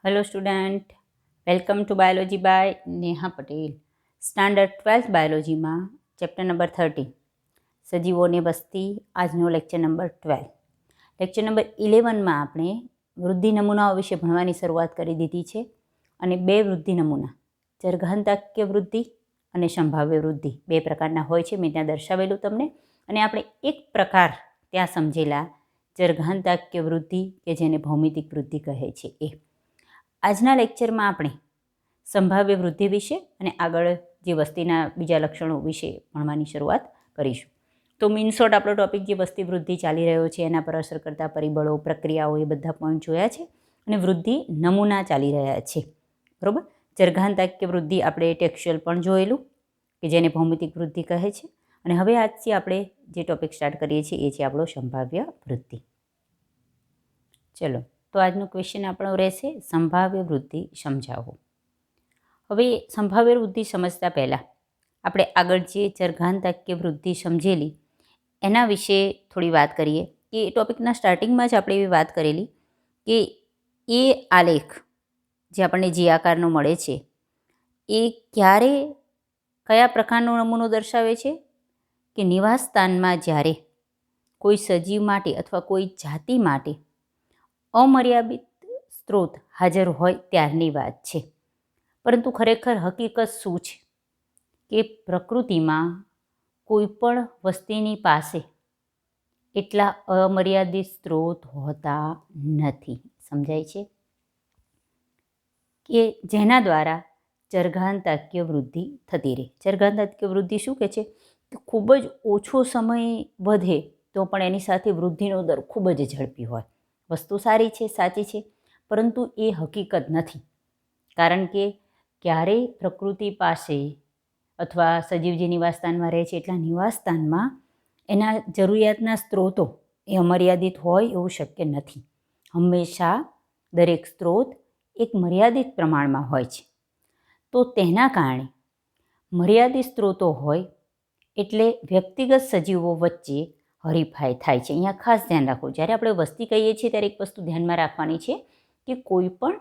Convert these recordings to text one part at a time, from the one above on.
Hello student, welcome to biology by Neha Patel. Standard 12th બાયોલોજીમાં chapter number 30 સજીવોની વસ્તી, આજનો લેક્ચર નંબર 12. લેક્ચર નંબર 11માં આપણે વૃદ્ધિ નમૂનાઓ વિશે ભણવાની શરૂઆત કરી દીધી છે અને બે વૃદ્ધિ નમૂના, ચરઘાંતાકીય વૃદ્ધિ અને સંભાવ્ય વૃદ્ધિ, બે પ્રકારના હોય છે. મેં ત્યાં દર્શાવેલું તમને, અને આપણે એક પ્રકાર ત્યાં સમજેલા ચરઘાંતાકીય વૃદ્ધિ કે જેને ભૌમિતિક વૃદ્ધિ કહે છે એ. આજના લેક્ચરમાં આપણે સંભાવ્ય વૃદ્ધિ વિશે અને આગળ જે વસ્તીના બીજા લક્ષણો વિશે ભણવાની શરૂઆત કરીશું. તો મીન શોર્ટ આપણો ટોપિક જે વસ્તી વૃદ્ધિ ચાલી રહ્યો છે એના પર અસર કરતા પરિબળો, પ્રક્રિયાઓ, એ બધા પોઈન્ટ જોયા છે અને વૃદ્ધિ નમૂના ચાલી રહ્યા છે. બરાબર. ચરઘાંતાકીય વૃદ્ધિ આપણે ટેક્સ્ચ્યુઅલ પણ જોયેલું કે જેને ભૌમિતિક વૃદ્ધિ કહે છે. અને હવે આજથી આપણે જે ટોપિક સ્ટાર્ટ કરીએ છીએ એ છે આપણો સંભાવ્ય વૃદ્ધિ. ચલો, તો આજનું ક્વેશ્ચન આપણો રહેશે સંભાવ્ય વૃદ્ધિ સમજાવો. હવે સંભાવ્ય વૃદ્ધિ સમજતા પહેલાં આપણે આગળ જે ચરઘાંતાકીય વૃદ્ધિ સમજેલી એના વિશે થોડી વાત કરીએ. કે ટોપિકના સ્ટાર્ટિંગમાં જ આપણે એવી વાત કરેલી કે એ આલેખ જે આપણને જે આકારનો મળે છે એ ક્યારે કયા પ્રકારનો નમૂનો દર્શાવે છે કે નિવાસ સ્થાનમાં જ્યારે કોઈ સજીવ માટે અથવા કોઈ જાતિ માટે અમર્યાદિત સ્ત્રોત હાજર હોય ત્યારની વાત છે. પરંતુ ખરેખર હકીકત શું છે કે પ્રકૃતિમાં કોઈ પણ વસ્તીની પાસે એટલા અમર્યાદિત સ્ત્રોત હોતા નથી. સમજાય છે કે જેના દ્વારા ચરઘાંતાકીય વૃદ્ધિ થતી રહે. ચરઘાંતાકીય વૃદ્ધિ શું કહે છે કે ખૂબ જ ઓછો સમય વધે તો પણ એની સાથે વૃદ્ધિનો દર ખૂબ જ ઝડપી હોય. વસ્તુ સારી છે, સાચી છે, પરંતુ એ હકીકત નથી. કારણ કે ક્યારેય પ્રકૃતિ પાસે અથવા સજીવ જે નિવાસસ્થાનમાં રહે છે એટલા નિવાસસ્થાનમાં એના જરૂરિયાતના સ્ત્રોતો એ અમર્યાદિત હોય એવું શક્ય નથી. હંમેશા દરેક સ્ત્રોત એક મર્યાદિત પ્રમાણમાં હોય છે. તો તેના કારણે મર્યાદિત સ્ત્રોતો હોય એટલે વ્યક્તિગત સજીવો વચ્ચે હરીફાઈ થાય છે. અહીંયા ખાસ ધ્યાન રાખો, જ્યારે આપણે વસ્તી કહીએ છીએ ત્યારે એક વસ્તુ ધ્યાનમાં રાખવાની છે કે કોઈ પણ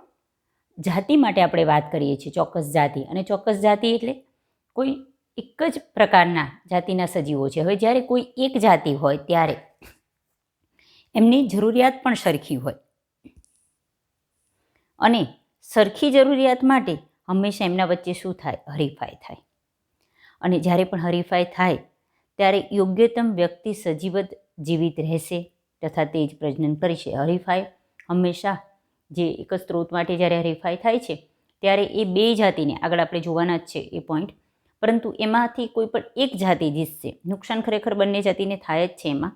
જાતિ માટે આપણે વાત કરીએ છીએ, ચોક્કસ જાતિ, અને ચોક્કસ જાતિ એટલે કોઈ એક જ પ્રકારના જાતિના સજીવો છે. હવે જ્યારે કોઈ એક જાતિ હોય ત્યારે એમની જરૂરિયાત પણ સરખી હોય અને સરખી જરૂરિયાત માટે હંમેશા એમના વચ્ચે શું થાય? હરીફાઈ થાય. અને જ્યારે પણ હરીફાઈ થાય ત્યારે યોગ્યતમ વ્યક્તિ સજીવત જીવિત રહેશે તથા તે જ પ્રજનન કરશે. હરીફાઈ હંમેશા જે એક જ સ્ત્રોત માટે જ્યારે હરીફાઈ થાય છે ત્યારે એ બે જાતિને આગળ આપણે જોવાના જ છે એ પોઈન્ટ, પરંતુ એમાંથી કોઈ પણ એક જાતિ જીતશે. નુકસાન ખરેખર બંને જાતિને થાય જ છે એમાં,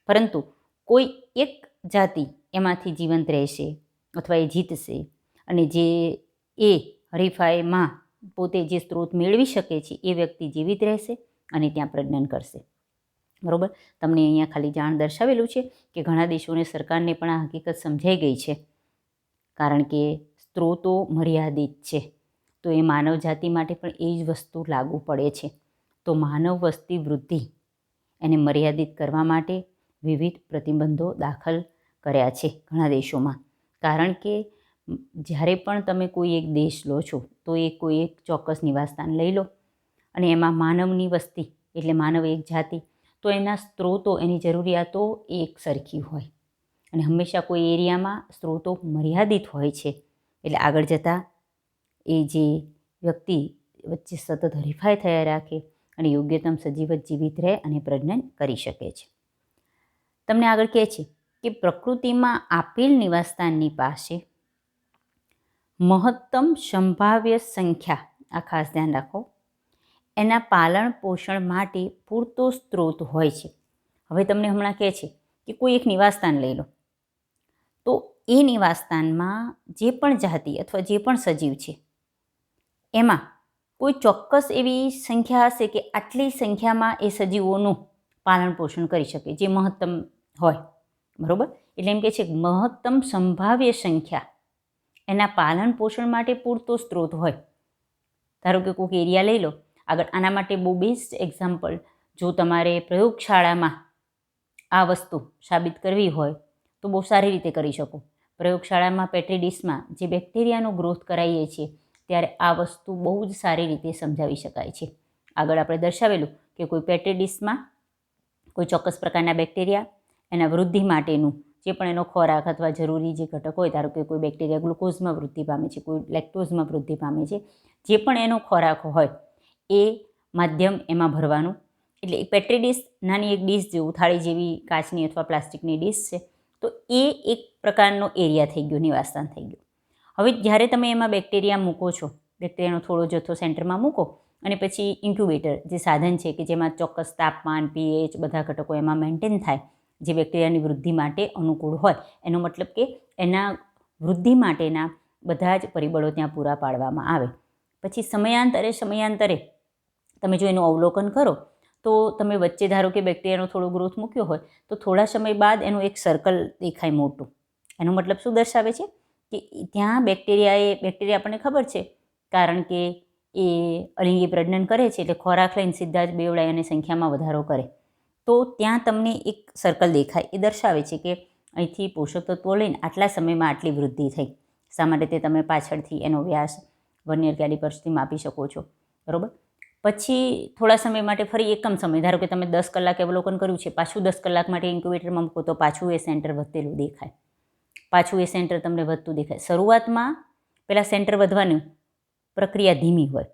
પરંતુ કોઈ એક જાતિ એમાંથી જીવંત રહેશે અથવા એ જીતશે અને જે એ હરીફાઈમાં પોતે જે સ્ત્રોત મેળવી શકે છે એ વ્યક્તિ જીવિત રહેશે અને ત્યાં પ્રજનન કરશે. બરાબર. તમને અહીંયા ખાલી જાણ દર્શાવેલું છે કે ઘણા દેશોને સરકારને પણ આ હકીકત સમજાઈ ગઈ છે, કારણ કે સ્ત્રોતો મર્યાદિત છે. તો એ માનવ જાતિ માટે પણ એ જ વસ્તુ લાગુ પડે છે. તો માનવ વસ્તી વૃદ્ધિ એને મર્યાદિત કરવા માટે વિવિધ પ્રતિબંધો દાખલ કર્યા છે ઘણા દેશોમાં. કારણ કે જ્યારે પણ તમે કોઈ એક દેશ લો છો તો એ કોઈ એક ચોક્કસ નિવાસસ્થાન લઈ લો અને એમાં માનવની વસ્તી એટલે માનવ એક જાતિ, તો એના સ્ત્રોતો, એની જરૂરિયાતો એક સરખી હોય અને હંમેશા કોઈ એરિયામાં સ્ત્રોતો મર્યાદિત હોય છે. એટલે આગળ જતાં એ જે વ્યક્તિ વચ્ચે સતત હરીફાઈ થયા રાખે અને યોગ્યતમ સજીવત જીવિત રહે અને પ્રજનન કરી શકે છે. તમને આગળ કહે છે કે પ્રકૃતિમાં આપેલ નિવાસસ્થાનની પાસે મહત્તમ સંભાવ્ય સંખ્યા, આ ખાસ ધ્યાન રાખો, એના પાલન પોષણ માટે પૂરતો સ્ત્રોત હોય છે. હવે તમને હમણાં કહે છે કે કોઈ એક નિવાસસ્થાન લઈ લો, તો એ નિવાસસ્થાનમાં જે પણ જાતિ અથવા જે પણ સજીવ છે એમાં કોઈ ચોક્કસ એવી સંખ્યા હશે કે આટલી સંખ્યામાં એ સજીવોનું પાલન પોષણ કરી શકે, જે મહત્તમ હોય. બરાબર. એટલે એમ કહે છે કે મહત્તમ સંભાવ્ય સંખ્યા એના પાલન પોષણ માટે પૂરતો સ્ત્રોત હોય. ધારો કે કોઈક એરિયા લઈ લો. આગળ આના માટે બહુ બેસ્ટ એક્ઝામ્પલ, જો તમારે પ્રયોગશાળામાં આ વસ્તુ સાબિત કરવી હોય તો બહુ સારી રીતે કરી શકો. પ્રયોગશાળામાં પેટ્રી ડીશમાં જે બેક્ટેરિયાનો ગ્રોથ કરાવીએ છીએ ત્યારે આ વસ્તુ બહુ જ સારી રીતે સમજાવી શકાય છે. આગળ આપણે દર્શાવેલું કે કોઈ પેટ્રી ડીશમાં કોઈ ચોક્કસ પ્રકારના બેક્ટેરિયા એના વૃદ્ધિ માટેનું જે પણ એનો ખોરાક અથવા જરૂરી જે ઘટક હોય, ધારો કે કોઈ બેક્ટેરિયા ગ્લુકોઝમાં વૃદ્ધિ પામે છે, કોઈ લેક્ટોઝમાં વૃદ્ધિ પામે છે, જે પણ એનો ખોરાક હોય એ માધ્યમ એમાં ભરવાનું. એટલે એક પેટ્રી ડીશ નાની એક ડીશ જેવું, થાળી જેવી કાચની અથવા પ્લાસ્ટિકની ડીશ છે. તો એ એક પ્રકારનો એરિયા થઈ ગયો, નિવાસસ્થાન થઈ ગયું. હવે જ્યારે તમે એમાં બેક્ટેરિયા મૂકો છો, બેક્ટેરિયાનો થોડો જથ્થો સેન્ટરમાં મૂકો અને પછી ઇન્ક્યુબેટર જે સાધન છે કે જેમાં ચોક્કસ તાપમાન, pH બધા ઘટકો એમાં મેન્ટેન થાય, જે બેક્ટેરિયાની વૃદ્ધિ માટે અનુકૂળ હોય. એનો મતલબ કે એના વૃદ્ધિ માટેના બધા જ પરિબળો ત્યાં પૂરા પાડવામાં આવે. પછી સમયાંતરે તમે જો એનું અવલોકન કરો તો તમે વચ્ચે ધારો કે બેક્ટેરિયાનો થોડો ગ્રોથ મૂક્યો હોય તો થોડા સમય બાદ એનું એક સર્કલ દેખાય મોટું. એનો મતલબ શું દર્શાવે છે કે ત્યાં બેક્ટેરિયા આપણને ખબર છે કારણ કે એ અલિંગી પ્રજનન કરે છે, એટલે ખોરાક લઈને સીધા જ બેવડાય અને સંખ્યામાં વધારો કરે. તો ત્યાં તમને એક સર્કલ દેખાય, એ દર્શાવે છે કે અહીંથી પોષક તત્વો લઈને આટલા સમયમાં આટલી વૃદ્ધિ થઈ. સામાન્ય રીતે તમે પાછળથી એનો વ્યાસ વર્નિયર કેલિપર્સથી માપી શકો છો, બરાબર. પછી થોડા સમય માટે ફરી એકમ સમય, ધારો કે તમે 10 કલાક અવલોકન કર્યું છે, પાછું 10 કલાક માટે ઇન્ક્યુબેટરમાં મૂકો તો પાછું એ સેન્ટર વધેલું દેખાય, પાછું એ સેન્ટર તમને વધતું દેખાય. શરૂઆતમાં પહેલાં સેન્ટર વધવાની પ્રક્રિયા ધીમી હોય,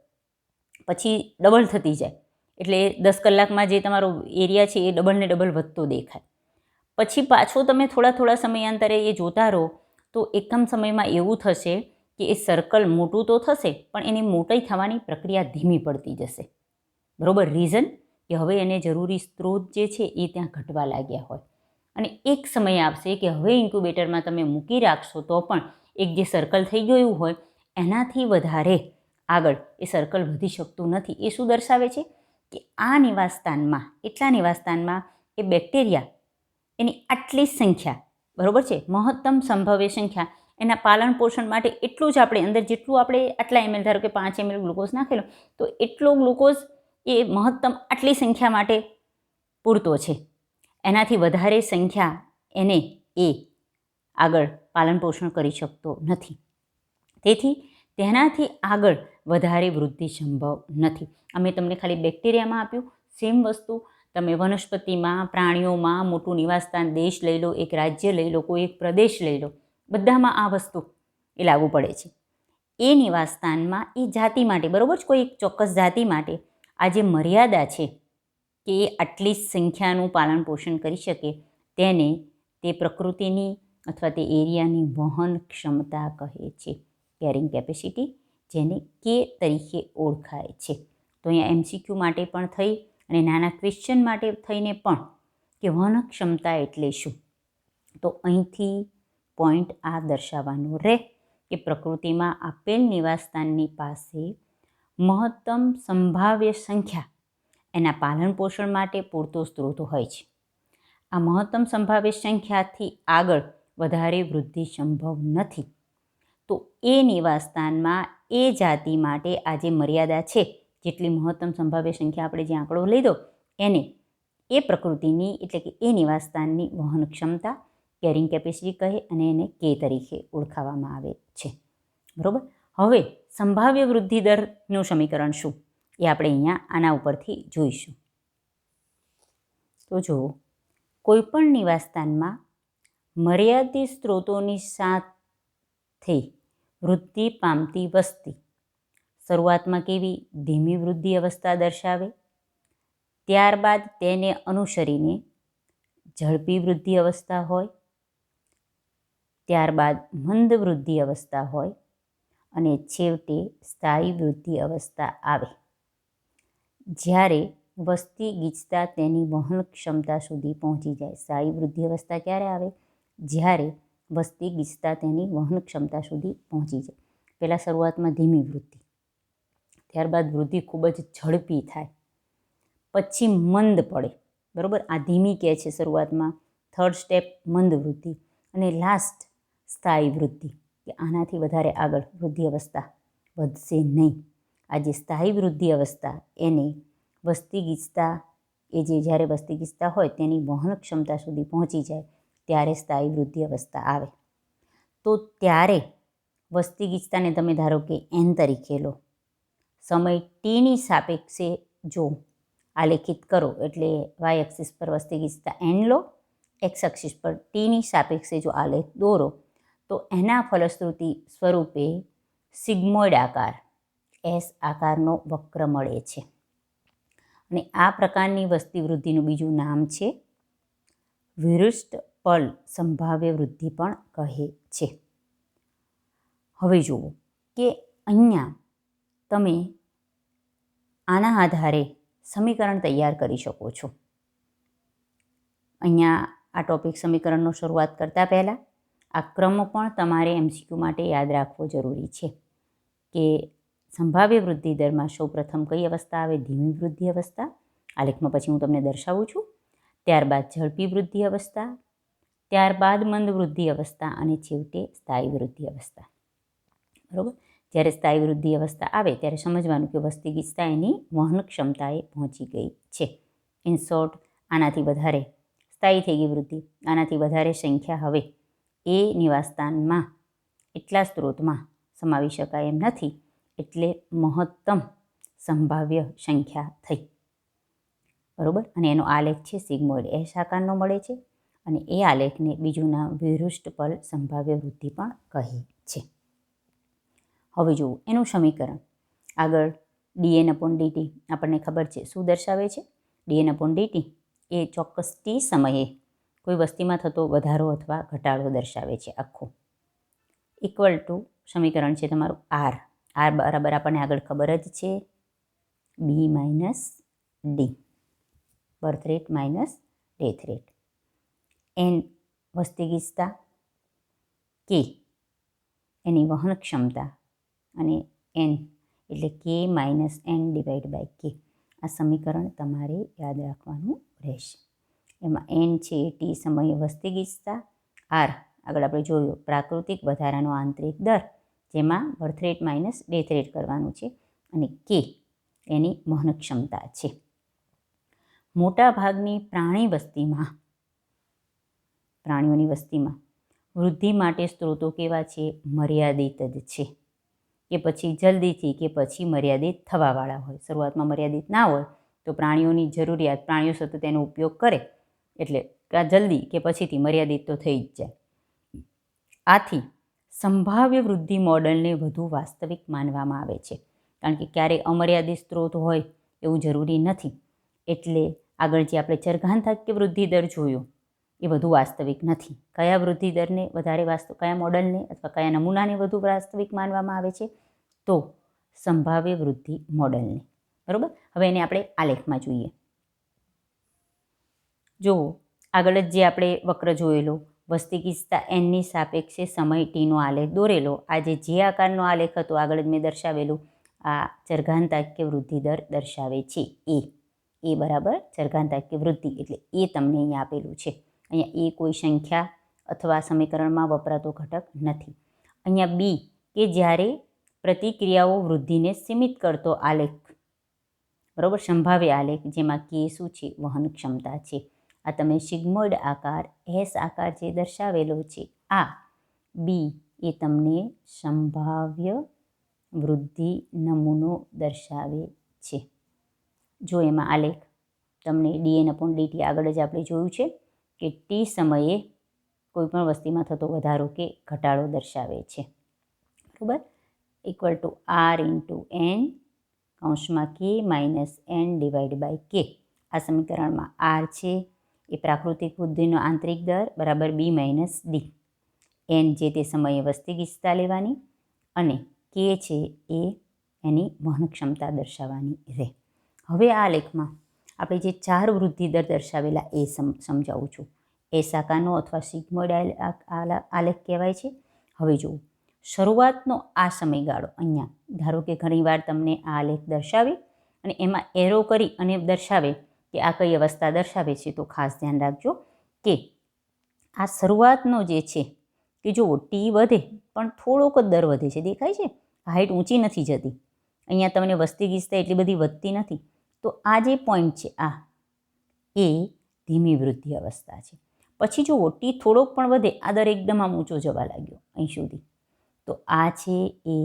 પછી ડબલ થતી જાય, એટલે 10 કલાકમાં જે તમારો એરિયા છે એ ડબલ ને ડબલ વધતો દેખાય. પછી પાછો તમે થોડા સમયાંતરે એ જોતા રહો તો એકમ સમયમાં એવું થશે કે એ સર્કલ મોટું તો થશે પણ એની મોટાઈ થવાની પ્રક્રિયા ધીમી પડતી જશે, બરાબર. રીઝન કે હવે એને જરૂરી સ્ત્રોત જે છે એ ત્યાં ઘટવા લાગ્યા હોય અને એક સમય આવશે કે હવે ઇન્ક્યુબેટરમાં તમે મૂકી રાખશો તો પણ એક જે સર્કલ થઈ ગયું હોય એનાથી વધારે આગળ એ સર્કલ વધી શકતું નથી. એ શું દર્શાવે છે કે આ એટલા નિવાસસ્થાનમાં એ બેક્ટેરિયા એની આટલી સંખ્યા, બરાબર છે, મહત્તમ સંભવ્ય સંખ્યા એના પાલન પોષણ માટે એટલું જ આપણે અંદર જેટલું આપણે આટલા ml, ધારો કે 5 ml ગ્લુકોઝ નાખેલો તો એટલો ગ્લુકોઝ એ મહત્તમ આટલી સંખ્યા માટે પૂરતો છે. એનાથી વધારે સંખ્યા એને એ આગળ પાલન પોષણ કરી શકતો નથી. તેથી તેનાથી આગળ વધારે વૃદ્ધિ સંભવ નથી. અમે તમને ખાલી બેક્ટેરિયામાં આપ્યું. સેમ વસ્તુ તમે વનસ્પતિમાં, પ્રાણીઓમાં, મોટું નિવાસસ્થાન દેશ લઈ લો, એક રાજ્ય લઈ લો, કોઈ એક પ્રદેશ લઈ લો, બધામાં આ વસ્તુ એ લાગુ પડે છે. એ નિવાસસ્થાનમાં એ જાતિ માટે, બરાબર છે, કોઈ એક ચોક્કસ જાતિ માટે આ જે મર્યાદા છે કે એ આટલી સંખ્યાનું પાલન પોષણ કરી શકે તેને તે પ્રકૃતિની અથવા તે એરિયાની વહન ક્ષમતા કહે છે, કેરિંગ કેપેસિટી, જેને કે તરીકે ઓળખાય છે. તો અહીંયા MCQ માટે પણ થઈ અને નાના ક્વેશ્ચન માટે થઈને પણ કે વહન ક્ષમતા એટલે શું, તો અહીંથી પોઈન્ટ આ દર્શાવવાનો રહે કે પ્રકૃતિમાં આપેલ નિવાસસ્થાનની પાસે મહત્તમ સંભાવ્ય સંખ્યા એના પાલન પોષણ માટે પૂરતો સ્ત્રોત હોય છે. આ મહત્તમ સંભાવ્ય સંખ્યાથી આગળ વધારે વૃદ્ધિ સંભવ નથી. તો એ નિવાસસ્થાનમાં એ જાતિ માટે આ જે મર્યાદા છે, જેટલી મહત્તમ સંભાવ્ય સંખ્યા આપણે જે આંકડો લીધો એને એ પ્રકૃતિની એટલે કે એ નિવાસસ્થાનની વહન ક્ષમતા, કેરિંગ કેપેસિટી કહે અને એને કે તરીકે ઓળખાવવામાં આવે છે, બરાબર. હવે સંભાવ્ય વૃદ્ધિ દરનું સમીકરણ શું એ આપણે અહીંયા આના ઉપરથી જોઈશું. તો જુઓ, કોઈપણ નિવાસસ્થાનમાં મર્યાદિત સ્ત્રોતોની સાથે વૃદ્ધિ પામતી વસ્તી શરૂઆતમાં કેવી ધીમી વૃદ્ધિ અવસ્થા દર્શાવે, ત્યારબાદ તેને અનુસરીને ઝડપી વૃદ્ધિ અવસ્થા હોય, ત્યારબાદ મંદ વૃદ્ધિ અવસ્થા હોય અને છેવટે સ્થાયી વૃદ્ધિ અવસ્થા આવે. જ્યારે વસ્તી ગીચતા તેની વહન ક્ષમતા સુધી પહોંચી જાય. સ્થાયી વૃદ્ધિ અવસ્થા ક્યારે આવે? જ્યારે વસ્તી ગીચતા તેની વહન ક્ષમતા સુધી પહોંચી જાય. પહેલાં શરૂઆતમાં ધીમી વૃદ્ધિ, ત્યારબાદ વૃદ્ધિ ખૂબ જ ઝડપી થાય, પછી મંદ પડે, બરાબર. આ ધીમી કહે છે શરૂઆતમાં, થર્ડ સ્ટેપ મંદ વૃદ્ધિ અને લાસ્ટ સ્થાયી વૃદ્ધિ, કે આનાથી વધારે આગળ વૃદ્ધિ અવસ્થા વધશે નહીં. આ જે સ્થાયી વૃદ્ધિ અવસ્થા એને વસ્તી ગીચતા, એ જે જ્યારે વસ્તી ગીચતા હોય તેની વહન ક્ષમતા સુધી પહોંચી જાય ત્યારે સ્થાયી વૃદ્ધિ અવસ્થા આવે. તો ત્યારે વસ્તી ગીચતાને તમે ધારો કે એન તરીકે લો. સમય ટીની સાપેક્ષે જો આલેખિત કરો, એટલે વાય એક્સિસ પર વસ્તી ગીચતા એન લો, એક્સ એક્સિસ પર ટીની સાપેક્ષે જો આલેખ દોરો, તો એના ફલશ્રુતિ સ્વરૂપે સિગ્મોઇડ આકાર, એસ આકારનો વક્ર મળે છે. અને આ પ્રકારની વસ્તી વૃદ્ધિનું બીજું નામ છે વિરુષ્ટ પલ સંભાવ્ય વૃદ્ધિ પણ કહે છે. હવે જુઓ કે અહીંયા તમે આના આધારે સમીકરણ તૈયાર કરી શકો છો. અહીંયા આ ટોપિક સમીકરણનો શરૂઆત કરતાં પહેલાં આ ક્રમ પણ તમારે MCQ માટે યાદ રાખવો જરૂરી છે કે સંભાવ્ય વૃદ્ધિ દરમાં સૌપ્રથમ કઈ અવસ્થા આવે? ધીમી વૃદ્ધિ અવસ્થા. આલેખમાં પછી હું તમને દર્શાવું છું. ત્યારબાદ ઝડપી વૃદ્ધિ અવસ્થા, ત્યારબાદ મંદ વૃદ્ધિ અવસ્થા અને છેવટે સ્થાયી વૃદ્ધિ અવસ્થા. બરાબર? જ્યારે સ્થાયી વૃદ્ધિ અવસ્થા આવે ત્યારે સમજવાનું કે વસ્તી ગીચતા એની વહન ક્ષમતાએ પહોંચી ગઈ છે. ઇન શોર્ટ, આનાથી વધારે સ્થાયી થઈ ગઈ વૃદ્ધિ, આનાથી વધારે સંખ્યા હવે એ નિવાસસ્થાનમાં એટલા સ્ત્રોતમાં સમાવી શકાય એમ નથી, એટલે મહત્તમ સંભાવ્ય સંખ્યા થઈ. બરાબર? અને એનો આલેખ છે સિગ્મોઇડ એસ આકારનો મળે છે, અને એ આલેખને બીજું નામ વિરુષ્ટ પલ સંભાવ્ય વૃદ્ધિ પણ કહે છે. હવે જુઓ એનું સમીકરણ. આગળ dn/dt આપણને ખબર છે શું દર્શાવે છે? dn/dt એ ચોક્કસ ટી સમયે કોઈ વસ્તીમાં થતો વધારો અથવા ઘટાડો દર્શાવે છે આખો. ઇક્વલ ટુ સમીકરણ છે તમારું આર. આર બરાબર આપણને આગળ ખબર જ છે B minus D, birth rate minus death rate. N વસ્તી ગીચતા, કે એની વહન ક્ષમતા, અને એન એટલે કે માઇનસ એન ડિવાઈડ બાય કે. આ સમીકરણ તમારે યાદ રાખવાનું રહેશે. એમાં એન છે ટી સમયે વસ્તી ગીચતા, આર આગળ આપણે જોયું પ્રાકૃતિક વધારાનો આંતરિક દર, જેમાં birth rate minus death rate કરવાનું છે, અને કે એની વહન ક્ષમતા છે. મોટાભાગની પ્રાણીઓની વસ્તીમાં વૃદ્ધિ માટે સ્ત્રોતો કેવા છે? મર્યાદિત જ છે, કે પછી જલ્દીથી કે પછી મર્યાદિત થવાવાળા હોય. શરૂઆતમાં મર્યાદિત ના હોય તો પ્રાણીઓની જરૂરિયાત, પ્રાણીઓ સતત તેનો ઉપયોગ કરે એટલે કાં જલ્દી કે પછીથી મર્યાદિત તો થઈ જ જાય. આથી સંભાવ્ય વૃદ્ધિ મોડલને વધુ વાસ્તવિક માનવામાં આવે છે, કારણ કે ક્યારેય અમર્યાદિત સ્ત્રોત હોય એવું જરૂરી નથી. એટલે આગળ જે આપણે ચરઘાંતાંકીય વૃદ્ધિ દર જોયો એ વધુ વાસ્તવિક નથી. કયા વૃદ્ધિ દરને વધારે કયા મોડલને અથવા કયા નમૂનાને વધુ વાસ્તવિક માનવામાં આવે છે? તો સંભાવ્ય વૃદ્ધિ મોડલને. બરાબર? હવે એને આપણે આલેખમાં જોઈએ. જુઓ આગળ જ જે આપણે વક્ર જોયેલો વસ્તી ગીચતા એનની સાપેક્ષે સમય ટીનો આલેખ દોરેલો, આજે જે આકારનો આલેખ હતો આગળ જ મેં દર્શાવેલું, આ ચરઘાંતાંકીય વૃદ્ધિ દર દર્શાવે છે. એ બરાબર ચરઘાંતાંકીય વૃદ્ધિ, એટલે એ તમને અહીંયા આપેલું છે. અહીંયા એ કોઈ સંખ્યા અથવા સમીકરણમાં વપરાતો ઘટક નથી. અહીંયા બી કે જ્યારે પ્રતિક્રિયાઓ વૃદ્ધિને સીમિત કરતો આલેખ, બરાબર, સંભાવ્ય આલેખ, જેમાં કે શું છે? વહન ક્ષમતા છે. આ તમે સિગ્મોઇડ આકાર, એસ આકાર જે દર્શાવેલો છે, આ બી એ તમને સંભાવ્ય વૃદ્ધિ નમૂનો દર્શાવે છે. જો એમાં આલેખ તમને dn/dt આગળ જ આપણે જોયું છે કે ટી સમયે કોઈપણ વસ્તીમાં થતો વધારો કે ઘટાડો દર્શાવે છે. બરાબર? Equal to R into N કૌંસમાં કે માઇનસ એન ડિવાઈડ બાય કે. આ સમીકરણમાં આર છે એ પ્રાકૃતિક વૃદ્ધિનો આંતરિક દર બરાબર બી માઇનસ ડી. એન જે તે સમયે વસ્તી ગીચતા લેવાની, અને કે છે એ એની વહન ક્ષમતા દર્શાવવાની રહે. હવે આ આલેખમાં આપણે જે 4 વૃદ્ધિ દર દર્શાવેલા એ સમજાવું છું. એસ આકારનો અથવા સિગ્મોઇડ આલેખ કહેવાય છે. હવે જુઓ શરૂઆતનો આ સમયગાળો, અહીંયા ધારો કે ઘણીવાર તમને આ આલેખ દર્શાવી અને એમાં એરો કરી અને દર્શાવે કે આ કઈ અવસ્થા દર્શાવે છે, તો ખાસ ધ્યાન રાખજો કે આ શરૂઆતનો જે છે કે જુઓ ટી વધે પણ થોડોક જ દર વધે છે, દેખાય છે? હાઇટ ઊંચી નથી જતી. અહીંયા તમને વસ્તી ગીચતા એટલી બધી વધતી નથી. તો આ જે પોઈન્ટ છે, આ એ ધીમી વૃદ્ધિ અવસ્થા છે. પછી જુઓ ટી થોડોક પણ વધે, આ દર એકદમ આમ ઊંચો જવા લાગ્યો અહીં સુધી, તો આ છે એ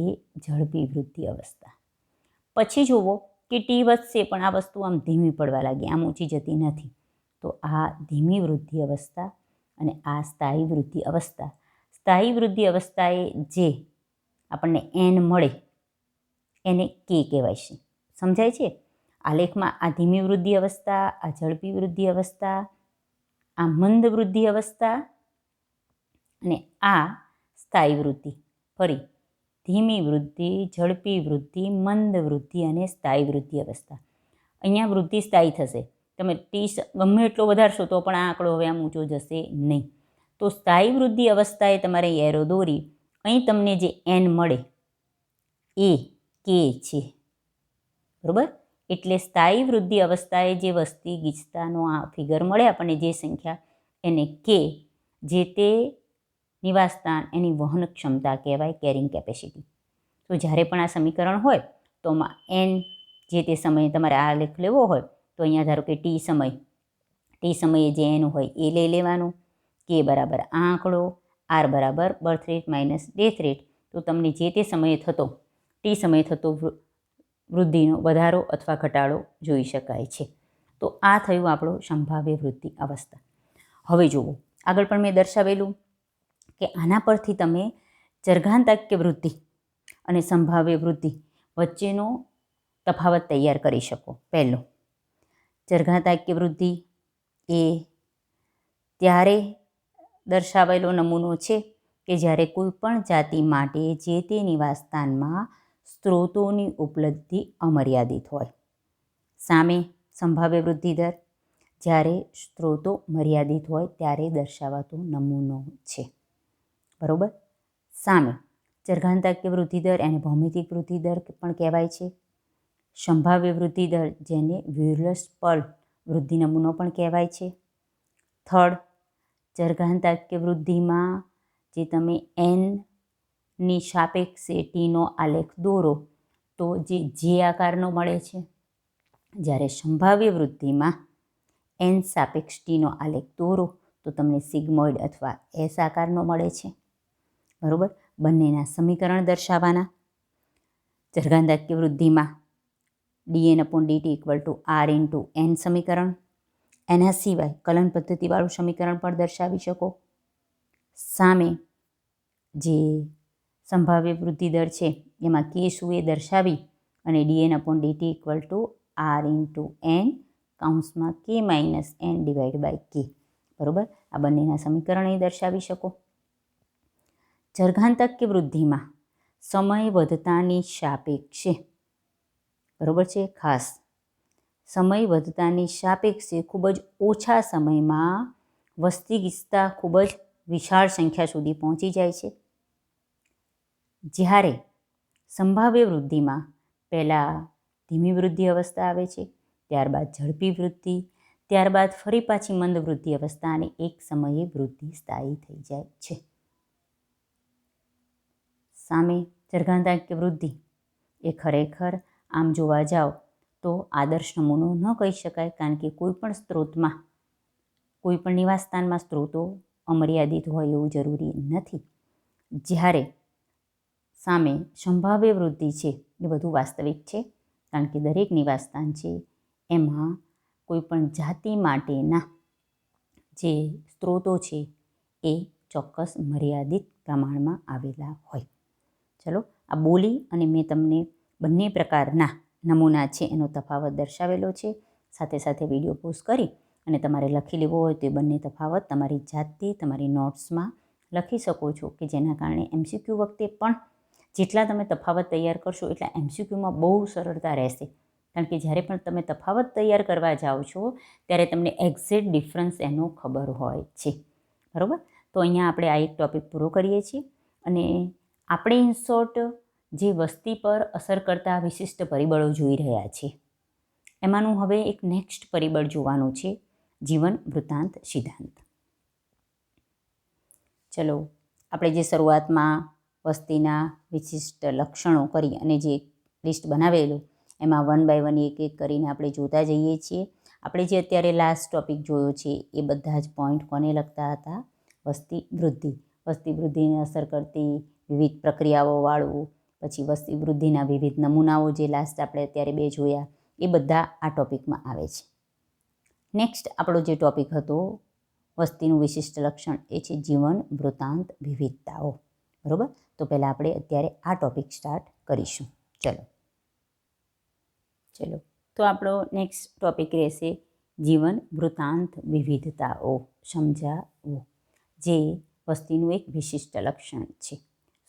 ઝડપી વૃદ્ધિ અવસ્થા. પછી જુઓ કે ટી વધશે પણ આ વસ્તુ આમ ધીમી પડવા લાગી, આમ ઊંચી જતી નથી, તો આ ધીમી વૃદ્ધિ અવસ્થા અને આ સ્થાયી વૃદ્ધિ અવસ્થા. સ્થાયી વૃદ્ધિ અવસ્થાએ જે આપણને એન મળે એને કે કહેવાય છે. સમજાય છે? આલેખમાં આ ધીમી વૃદ્ધિ અવસ્થા, આ ઝડપી વૃદ્ધિ અવસ્થા, આ મંદ વૃદ્ધિ અવસ્થા અને આ સ્થાયી વૃદ્ધિ. ફરી ધીમી વૃદ્ધિ, ઝડપી વૃદ્ધિ, મંદ વૃદ્ધિ અને સ્થાયી વૃદ્ધિ અવસ્થા. અહીંયા વૃદ્ધિ સ્થાયી થશે. તમે ટી ગમે એટલો વધારશો તો પણ આ આંકડો હવે આમ ઊંચો જશે નહીં. તો સ્થાયી વૃદ્ધિ અવસ્થાએ તમારે એરો દોરી અહીં તમને જે એન મળે એ કે છે. બરાબર? એટલે સ્થાયી વૃદ્ધિ અવસ્થાએ જે વસ્તી ગીચતાનો આ ફિગર મળે આપણને, જે સંખ્યા, એને કે, જે તે નિવાસસ્થાન, એની વહન ક્ષમતા કહેવાય, કેરિંગ કેપેસિટી. તો જ્યારે પણ આ સમીકરણ હોય તો એન જે તે સમયે તમારે આ લેખ લેવો હોય તો અહીંયા ધારો કે ટી સમયે જે એન હોય એ લઈ લેવાનું, કે બરાબર આ આંકડો, આર બરાબર birth rate minus death rate. તો તમને જે તે સમયે થતો ટી સમયે થતો વૃદ્ધિનો વધારો અથવા ઘટાડો જોઈ શકાય છે. તો આ થયું આપણો સંભાવ્ય વૃદ્ધિ અવસ્થા. હવે જુઓ આગળ પણ મેં દર્શાવેલું કે આના પરથી તમે ચરઘાંતાક્ય વૃદ્ધિ અને સંભાવ્ય વૃદ્ધિ વચ્ચેનો તફાવત તૈયાર કરી શકો. પહેલો, ચરઘાંતાક્ય વૃદ્ધિ એ ત્યારે દર્શાવેલો નમૂનો છે કે જ્યારે કોઈ પણ જાતિ માટે જે તે નિવાસસ્થાનમાં સ્ત્રોતોની ઉપલબ્ધિ અમર્યાદિત હોય. સામે સંભાવ્ય વૃદ્ધિ દર જ્યારે સ્ત્રોતો મર્યાદિત હોય ત્યારે દર્શાવાતો નમૂનો છે. બરાબર? સામે ચરઘાંતાક્ય વૃદ્ધિ દર એને ભૌમિતિક વૃદ્ધિ દર પણ કહેવાય છે. સંભાવ્ય વૃદ્ધિ દર જેને વ્યુલર-સ્પર્લ વૃદ્ધિ નમૂનો પણ કહેવાય છે. થર્ડ, ચરઘાંતાક્ય વૃદ્ધિમાં જે તમે એનની સાપેક્ષે ટીનો આલેખ દોરો તો જે આકારનો મળે છે, જ્યારે સંભાવ્ય વૃદ્ધિમાં એન સાપેક્ષ ટીનો આલેખ દોરો તો તમને સિગ્મોઇડ અથવા એસ આકારનો મળે છે. બરાબર? બંનેના સમીકરણ દર્શાવવાના. ચરઘાંતાક્ય વૃદ્ધિમાં dn/dt = r × n સમીકરણ. એના સિવાય કલન પદ્ધતિવાળું સમીકરણ પણ દર્શાવી શકો. સામે જે સંભાવ્ય વૃદ્ધિ દર છે એમાં કે શું એ દર્શાવી અને dn/dt = r × n (k-n/k). બરાબર? આ બંનેના સમીકરણ એ દર્શાવી શકો. ચરઘાંતાક્ય વૃદ્ધિમાં સમય વધતાની સાપેક્ષે, બરાબર છે, ખાસ સમય વધતાની સાપેક્ષે ખૂબ જ ઓછા સમયમાં વસ્તી ગીચતા ખૂબ જ વિશાળ સંખ્યા સુધી પહોંચી જાય છે. જ્યારે સંભાવ્ય વૃદ્ધિમાં પહેલાં ધીમી વૃદ્ધિ અવસ્થા આવે છે, ત્યારબાદ ઝડપી વૃદ્ધિ, ત્યારબાદ ફરી પાછી મંદ વૃદ્ધિ અવસ્થા અને એક સમયે વૃદ્ધિ સ્થાયી થઈ જાય છે. સામે ચરઘાંતાક્ય વૃદ્ધિ એ ખરેખર આમ જોવા જાઓ તો આદર્શ નમૂનો ન કહી શકાય, કારણ કે કોઈપણ સ્ત્રોતમાં, કોઈપણ નિવાસસ્થાનમાં સ્ત્રોતો અમર્યાદિત હોય એવું જરૂરી નથી. જ્યારે સામે સંભાવ્ય વૃદ્ધિ છે એ વધુ વાસ્તવિક છે, કારણ કે દરેક નિવાસસ્થાન છે એમાં કોઈપણ જાતિ માટેના જે સ્ત્રોતો છે એ ચોક્કસ મર્યાદિત પ્રમાણમાં આવેલા હોય. ચલો, આ બોલી અને મેં તમને બંને પ્રકારના નમૂના છે એનો તફાવત દર્શાવેલો છે. સાથે સાથે વિડીયો પોઝ કરી અને તમારે લખી લેવો હોય તો એ બંને તફાવત તમારી જાતે તમારી નોટ્સમાં લખી શકો છો, કે જેના કારણે MCQ વખતે પણ જેટલા તમે તફાવત તૈયાર કરશો એટલા MCQમાં બહુ સરળતા રહેશે. કારણ કે જ્યારે પણ તમે તફાવત તૈયાર કરવા જાઓ છો ત્યારે તમને એક્ઝેક્ટ ડિફરન્સ એનો ખબર હોય છે. બરાબર? તો અહીંયા આપણે આ એક ટૉપિક પૂરો કરીએ છીએ અને આપણે ઇન શોર્ટ જે વસ્તી પર અસર કરતા વિશિષ્ટ પરિબળો જોઈ રહ્યા છીએ એમાંનું હવે એક નેક્સ્ટ પરિબળ જોવાનું છે, જીવન વૃત્તાંત સિદ્ધાંત. ચલો, આપણે જે શરૂઆતમાં વસ્તીના વિશિષ્ટ લક્ષણો કરી અને જે લિસ્ટ બનાવેલું એમાં 1 બાય 1 એક એક કરીને આપણે જોતા જઈએ છીએ. આપણે જે અત્યારે લાસ્ટ ટોપિક જોયો છે એ બધા જ પોઈન્ટ કોને લગતા હતા? વસ્તી વૃદ્ધિ. વસ્તી વૃદ્ધિને અસર કરતી વિવિધ પ્રક્રિયાઓવાળું, પછી વસ્તી વૃદ્ધિના વિવિધ નમૂનાઓ જે લાસ્ટ આપણે અત્યારે 2 જોયા એ બધા આ ટોપિકમાં આવે છે. નેક્સ્ટ આપણો જે ટોપિક હતો વસ્તીનું વિશિષ્ટ લક્ષણ એ છે જીવન વૃત્તાંત વિવિધતાઓ. બરાબર, તો પહેલાં આપણે અત્યારે આ ટોપિક સ્ટાર્ટ કરીશું. ચલો તો આપણો નેક્સ્ટ ટોપિક રહેશે જીવન વૃત્તાંત વિવિધતાઓ સમજાવવું, જે વસ્તીનું એક વિશિષ્ટ લક્ષણ છે.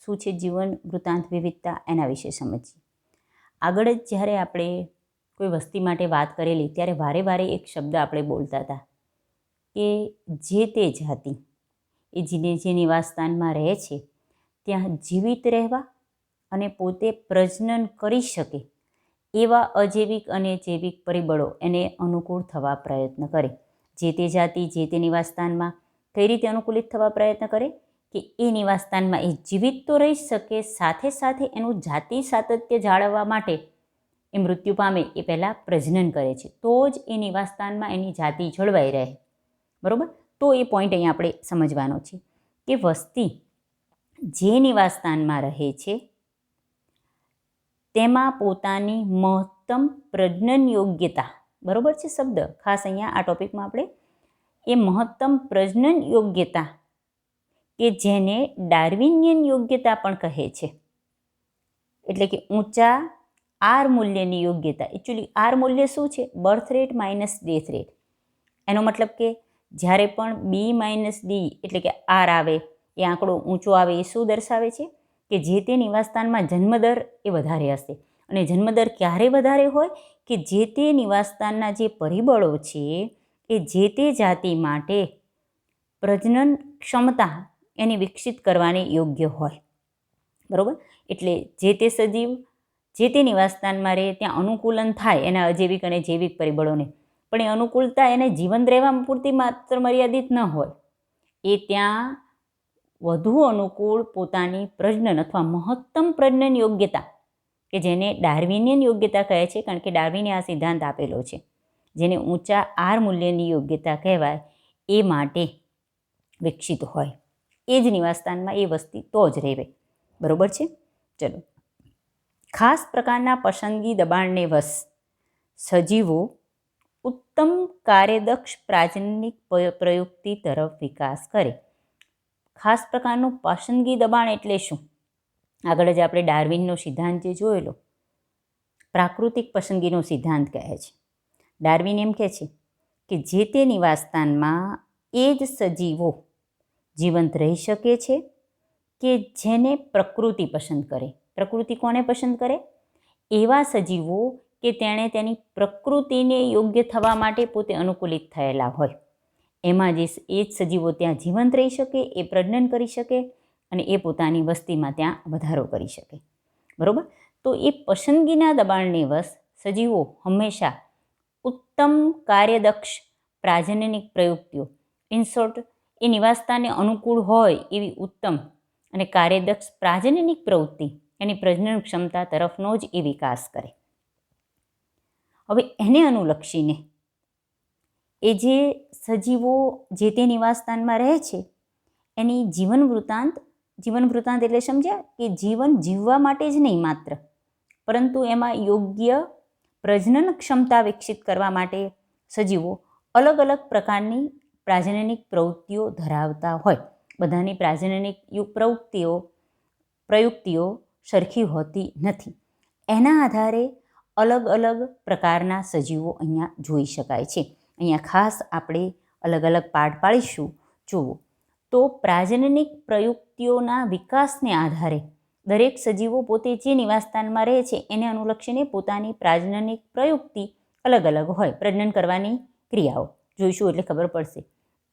શું છે જીવન વૃત્તાંત વિવિધતા? એના વિશે સમજીએ. આગળ જ જ્યારે આપણે કોઈ વસ્તી માટે વાત કરેલી ત્યારે વારે વારે એક શબ્દ આપણે બોલતા હતા કે જે તે જાતિ એ જે નિવાસસ્થાનમાં રહે છે ત્યાં જીવિત રહેવા અને પોતે પ્રજનન કરી શકે એવા અજૈવિક અને જૈવિક પરિબળો એને અનુકૂળ થવા પ્રયત્ન કરે. જે તે જાતિ જે તે નિવાસસ્થાનમાં કઈ રીતે અનુકૂલિત થવા પ્રયત્ન કરે કે એ નિવાસસ્થાનમાં એ જીવિત તો રહી શકે, સાથે સાથે એનું જાતિ સાતત્ય જાળવવા માટે એ મૃત્યુ પામે એ પહેલાં પ્રજનન કરે છે, તો જ એ નિવાસસ્થાનમાં એની જાતિ જળવાઈ રહે. બરાબર, તો એ પોઈન્ટ અહીંયા આપણે સમજવાનો છે કે વસ્તી જે નિવાસસ્થાનમાં રહે છે તેમાં પોતાની મહત્તમ પ્રજનન યોગ્યતા, બરાબર છે શબ્દ ખાસ અહીંયા આ ટોપિકમાં આપણે એ મહત્તમ પ્રજનન યોગ્યતા કે જેને ડાર્વિનિયન યોગ્યતા પણ કહે છે, એટલે કે ઊંચા આર મૂલ્યની યોગ્યતા. એકચ્યુઅલી આર મૂલ્ય શું છે? Birth rate minus death rate. એનો મતલબ કે જ્યારે પણ બી માઇનસ ડી એટલે કે આર આવે એ આંકડો ઊંચો આવે એ શું દર્શાવે છે કે જે તે નિવાસસ્થાનમાં જન્મદર એ વધારે હશે. અને જન્મદર ક્યારે વધારે હોય કે જે તે નિવાસસ્થાનના જે પરિબળો છે એ જે તે જાતિ માટે પ્રજનન ક્ષમતા એની વિકસિત કરવાની યોગ્ય હોય. બરાબર, એટલે જે તે સજીવ જે તે નિવાસસ્થાનમાં રહે ત્યાં અનુકૂલન થાય એના અજૈવિક અને જૈવિક પરિબળોને, પણ એ અનુકૂળતા એને જીવન રહેવા પૂરતી માત્ર મર્યાદિત ન હોય, એ ત્યાં વધુ અનુકૂળ પોતાની પ્રજનન અથવા મહત્તમ પ્રજનન યોગ્યતા કે જેને ડાર્વિનિયન યોગ્યતા કહે છે, કારણ કે ડાર્વિને આ સિદ્ધાંત આપેલો છે, જેને ઊંચા આર મૂલ્યની યોગ્યતા કહેવાય, એ માટે વિકસિત હોય. એ જ નિવાસસ્થાનમાં એ વસ્તી તો જ રહેવે. બરાબર છે. ચલો, ખાસ પ્રકારના પસંદગી દબાણને વશ સજીવો ઉત્તમ કાર્યદક્ષ પ્રાજનનિક પ્રયુક્તિ તરફ વિકાસ કરે. ખાસ પ્રકારનું પસંદગી દબાણ એટલે શું? આગળ જ આપણે ડાર્વિનનો સિદ્ધાંત જે જોયેલો પ્રાકૃતિક પસંદગીનો સિદ્ધાંત કહે છે. ડાર્વિન એમ કહે છે કે જે તે નિવાસસ્થાનમાં એ જ સજીવો જીવંત રહી શકે છે કે જેને પ્રકૃતિ પસંદ કરે. પ્રકૃતિ કોને પસંદ કરે? એવા સજીવો કે તેણે તેની પ્રકૃતિને યોગ્ય થવા માટે પોતે અનુકૂલિત થયેલા હોય. એમાં જે એ જ સજીવો ત્યાં જીવંત રહી શકે, એ પ્રજનન કરી શકે અને એ પોતાની વસ્તીમાં ત્યાં વધારો કરી શકે. બરાબર, તો એ પસંદગીના દબાણને વશ સજીવો હંમેશા ઉત્તમ કાર્યદક્ષ પ્રાજનનિક પ્રયુક્તિઓ, ઇન શોર્ટ એ નિવાસસ્થાનને અનુકૂળ હોય એવી ઉત્તમ અને કાર્યદક્ષ પ્રાજનનિક પ્રવૃત્તિ એની પ્રજનન ક્ષમતા તરફનો જ એ વિકાસ કરે. હવે એને અનુલક્ષીને એ જે સજીવો જે તે નિવાસસ્થાનમાં રહે છે એની જીવન વૃત્તાંત એટલે સમજ્યા કે જીવન જીવવા માટે જ નહીં માત્ર, પરંતુ એમાં યોગ્ય પ્રજનન ક્ષમતા વિકસિત કરવા માટે સજીવો અલગ અલગ પ્રકારની પ્રાજનનિક પ્રવૃત્તિઓ ધરાવતા હોય. બધાની પ્રાજનનિક પ્રયુક્તિઓ સરખી હોતી નથી. એના આધારે અલગ અલગ પ્રકારના સજીવો અહીંયા જોઈ શકાય છે. અહીંયા ખાસ આપણે અલગ અલગ પાર્ટ પાડીશું. જુઓ તો પ્રાજનનિક પ્રયુક્તિઓના વિકાસને આધારે દરેક સજીવો પોતે જે નિવાસસ્થાનમાં રહે છે એને અનુલક્ષીને પોતાની પ્રાજનનિક પ્રયુક્તિ અલગ અલગ હોય. પ્રજનન કરવાની ક્રિયાઓ જોઈશું એટલે ખબર પડશે.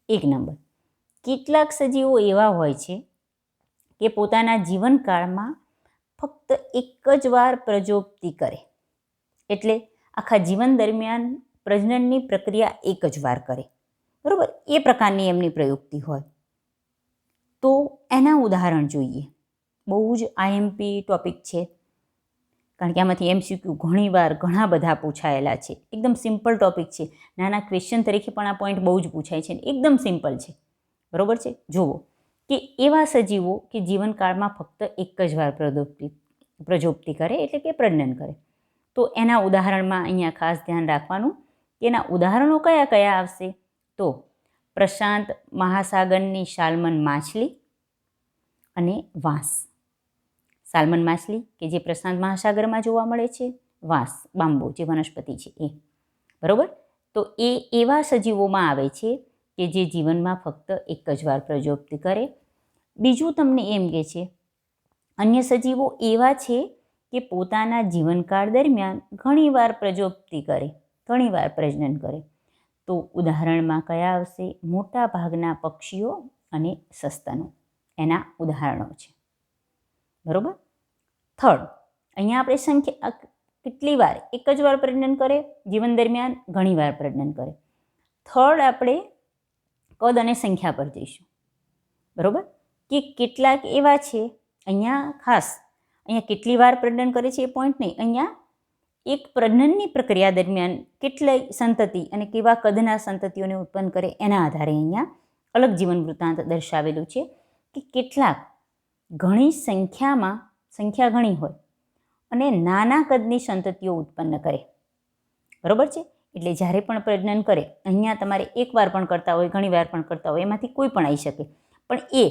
1 નંબર, કેટલાક સજીવો એવા હોય છે કે પોતાના જીવનકાળમાં ફક્ત એક જ વાર પ્રજોપ્તિ કરે, એટલે આખા જીવન દરમિયાન પ્રજનનની પ્રક્રિયા એક જ વાર કરે. બરાબર, એ પ્રકારની એમની પ્રયુક્તિ હોય. તો એના ઉદાહરણ જોઈએ. બહુ જ આઈએમપી ટોપિક છે. કારણ કે આમાંથી MCQ ઘણીવાર ઘણા બધા પૂછાયેલા છે. એકદમ સિમ્પલ ટોપિક છે. નાના ક્વેશ્ચન તરીકે પણ આ પોઈન્ટ બહુ જ પૂછાય છે. એકદમ સિમ્પલ છે. બરાબર છે. જુઓ કે એવા સજીવો કે જીવનકાળમાં ફક્ત એક જ વાર પ્રજોપ્તિ કરે એટલે કે પ્રજનન કરે. તો એના ઉદાહરણમાં અહીંયા ખાસ ધ્યાન રાખવાનું કે એના ઉદાહરણો કયા કયા આવશે. તો પ્રશાંત મહાસાગરની સાલ્મન માછલી અને વાંસ. સાલ્મન માછલી કે જે પ્રશાંત મહાસાગરમાં જોવા મળે છે, વાંસ બાંબુ જે વનસ્પતિ છે એ. બરાબર. તો એ એવા સજીવોમાં આવે છે કે જે જીવનમાં ફક્ત એક જ વાર પ્રજોપ્તિ કરે. બીજું તમને એમ કહે છે અન્ય સજીવો એવા છે કે પોતાના જીવનકાળ દરમિયાન ઘણીવાર પ્રજોપ્તિ કરે, ઘણીવાર પ્રજનન કરે. તો ઉદાહરણમાં કયા આવશે? મોટા ભાગના પક્ષીઓ અને સસ્તનો એના ઉદાહરણો છે. બરાબર. થર્ડ, અહીંયા આપણે સંખ્યા કેટલી વાર એક જ વાર પ્રજનન કરે, જીવન દરમિયાન ઘણીવાર પ્રજનન કરે. થર્ડ આપણે કદ અને સંખ્યા પર જઈશું. બરાબર. કે કેટલાક એવા છે, અહીંયા ખાસ અહીંયા કેટલી વાર પ્રજનન કરે છે એ પોઈન્ટ નહીં, અહીંયા એક પ્રજનનની પ્રક્રિયા દરમિયાન કેટલી સંતતિ અને કેવા કદના સંતતિઓને ઉત્પન્ન કરે એના આધારે અહીંયા અલગ જીવન વૃત્તાંત દર્શાવેલું છે કે કેટલાક ઘણી સંખ્યામાં, સંખ્યા ઘણી હોય અને નાના કદની સંતતિઓ ઉત્પન્ન કરે. બરાબર છે. એટલે જ્યારે પણ પ્રજનન કરે, અહીંયા તમારે એકવાર પણ કરતા હોય, ઘણીવાર પણ કરતા હોય, એમાંથી કોઈ પણ આવી શકે, પણ એ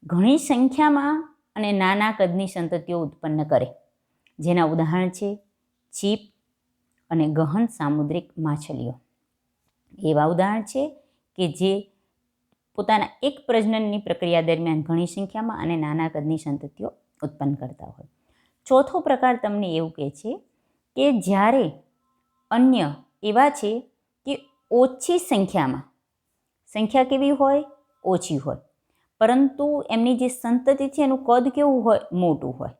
ઘણી સંખ્યામાં અને નાના કદની સંતતિઓ ઉત્પન્ન કરે. જેના ઉદાહરણ છે ચીપ અને ગહન સામુદ્રિક માછલીઓ. એવા ઉદાહરણ છે કે જે પોતાના એક પ્રજનનની પ્રક્રિયા દરમિયાન ઘણી સંખ્યામાં અને નાના કદની સંતતિઓ ઉત્પન્ન કરતા હોય. ચોથો પ્રકાર તમને એવું કહે છે કે જ્યારે અન્ય એવા છે કે ઓછી સંખ્યામાં, સંખ્યા કેવી હોય? ઓછી હોય, પરંતુ એમની જે સંતતિ છે એનું કદ કેવું હોય? મોટું હોય.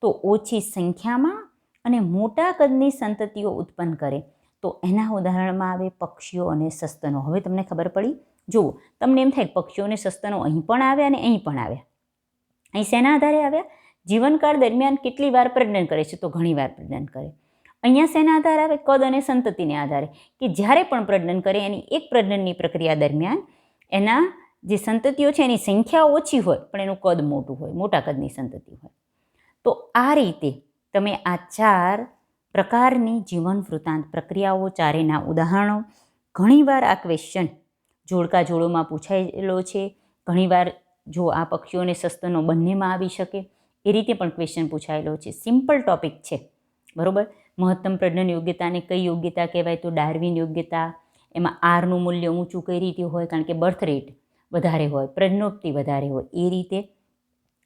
તો ઓછી સંખ્યામાં અને મોટા કદની સંતતિઓ ઉત્પન્ન કરે. તો એના ઉદાહરણમાં આવે પક્ષીઓ અને સસ્તનો. હવે તમને ખબર પડી. જુઓ, તમને એમ થાય પક્ષીઓ અને સસ્તનો અહીં પણ આવ્યા અને અહીં પણ આવ્યા. અહીં શેના આધારે આવ્યા? જીવનકાળ દરમિયાન કેટલી વાર પ્રજનન કરે છે? તો ઘણી વાર પ્રજનન કરે. અહીંયા શેના આધારે આવે? કદ અને સંતતિને આધારે, કે જ્યારે પણ પ્રજનન કરે એની એક પ્રજનનની પ્રક્રિયા દરમિયાન એના જે સંતતિઓ છે એની સંખ્યા ઓછી હોય પણ એનું કદ મોટું હોય, મોટા કદની સંતતિ હોય. તો આ રીતે તમે આ 4 પ્રકારની જીવન વૃત્તાંત પ્રક્રિયાઓ, ચારેના ઉદાહરણો, ઘણીવાર આ ક્વેશ્ચન જોડકા જોડોમાં પૂછાયેલો છે. ઘણીવાર જો આ પક્ષીઓ અને સસ્તનો બંનેમાં આવી શકે એ રીતે પણ ક્વેશ્ચન પૂછાયેલો છે. સિમ્પલ ટોપિક છે. બરાબર. મહત્તમ પ્રજનન યોગ્યતાને કઈ યોગ્યતા કહેવાય? તો ડાર્વિન યોગ્યતા. એમાં આરનું મૂલ્ય ઊંચું કઈ રીતે હોય? કારણ કે બર્થ રેટ વધારે હોય, પ્રજનોક્તિ વધારે હોય એ રીતે.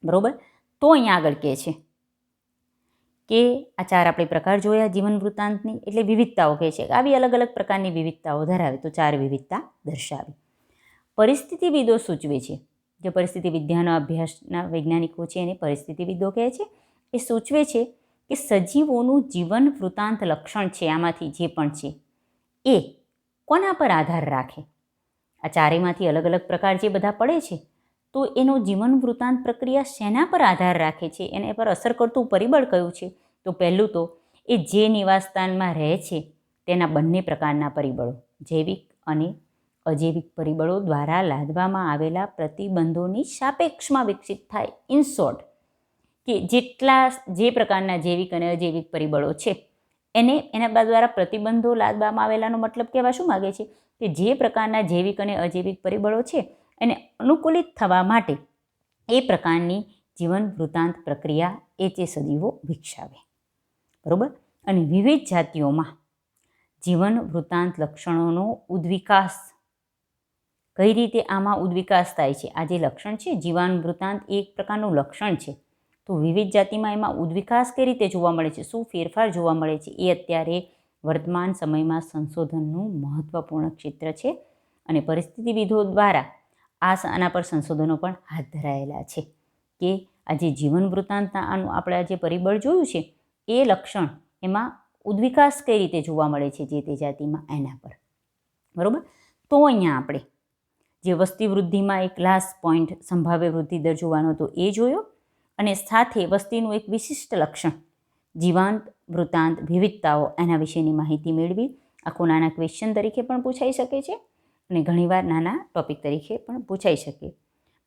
બરાબર. તો અહીંયા આગળ કહે છે કે આ 4 આપણે પ્રકાર જોયા જીવન વૃત્તાંતની, એટલે વિવિધતાઓ કહે છે. આવી અલગ અલગ પ્રકારની વિવિધતાઓ ધરાવે, તો 4 વિવિધતા દર્શાવી. પરિસ્થિતિવિદો સૂચવે છે, જે પરિસ્થિતિ વિદ્યાના અભ્યાસના વૈજ્ઞાનિકો છે એને પરિસ્થિતિવિદો કહે છે, એ સૂચવે છે કે સજીવોનું જીવન વૃત્તાંત લક્ષણ છે, આમાંથી જે પણ છે એ કોના પર આધાર રાખે? આ ચારેયમાંથી અલગ અલગ પ્રકાર જે બધા પડે છે, તો એનો જીવન વૃત્તાંત પ્રક્રિયા શેના પર આધાર રાખે છે? એને પર અસર કરતું પરિબળ કયું છે? તો પહેલું તો એ જે નિવાસસ્થાનમાં રહે છે તેના બંને પ્રકારના પરિબળો, જૈવિક અને અજૈવિક પરિબળો દ્વારા લાદવામાં આવેલા પ્રતિબંધોની સાપેક્ષમાં વિકસિત થાય. ઇન શોર્ટ, કે જે પ્રકારના જૈવિક અને અજૈવિક પરિબળો છે એના દ્વારા પ્રતિબંધો લાદવામાં આવેલાનો મતલબ કહેવા શું માગે છે? કે જે પ્રકારના જૈવિક અને અજૈવિક પરિબળો છે એને અનુકૂલિત થવા માટે એ પ્રકારની જીવન વૃત્તાંત પ્રક્રિયા એ તે સજીવો વિકસાવે. બરાબર. અને વિવિધ જાતિઓમાં જીવન વૃત્તાંત લક્ષણોનો ઉદ્વિકાસ, કઈ રીતે આમાં ઉદ્વિકાસ થાય છે? આ જે લક્ષણ છે જીવન વૃત્તાંત એક પ્રકારનું લક્ષણ છે, તો વિવિધ જાતિમાં એમાં ઉદ્વિકાસ કઈ રીતે જોવા મળે છે, શું ફેરફાર જોવા મળે છે, એ અત્યારે વર્તમાન સમયમાં સંશોધનનું મહત્વપૂર્ણ ક્ષેત્ર છે. અને પરિસ્થિતિવિદો દ્વારા આના પર સંશોધનો પણ હાથ ધરાયેલા છે કે આ જે જીવન વૃત્તાંતના આપણે આ જે પરિબળ જોયું છે એ લક્ષણ એમાં ઉદ્વિકાસ કઈ રીતે જોવા મળે છે જે તે જાતિમાં, એના પર. બરાબર. તો અહીંયા આપણે જે વસ્તી વૃદ્ધિમાં એક લાસ્ટ પોઈન્ટ સંભાવ્ય વૃદ્ધિ દર જોવાનો હતો એ જોયો, અને સાથે વસ્તીનું એક વિશિષ્ટ લક્ષણ જીવાંત, વૃત્તાંત, વિવિધતાઓ એના વિશેની માહિતી મેળવી. આખું નાના ક્વેશ્ચન તરીકે પણ પૂછાઈ શકે છે અને ઘણીવાર નાના ટોપિક તરીકે પણ પૂછાઈ શકે.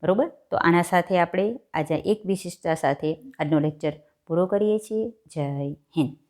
બરાબર, તો આના સાથે આપણે આજે એક વિશિષ્ટતા સાથે આજનો લેક્ચર પૂરો કરીએ છીએ. જય હિન્દ.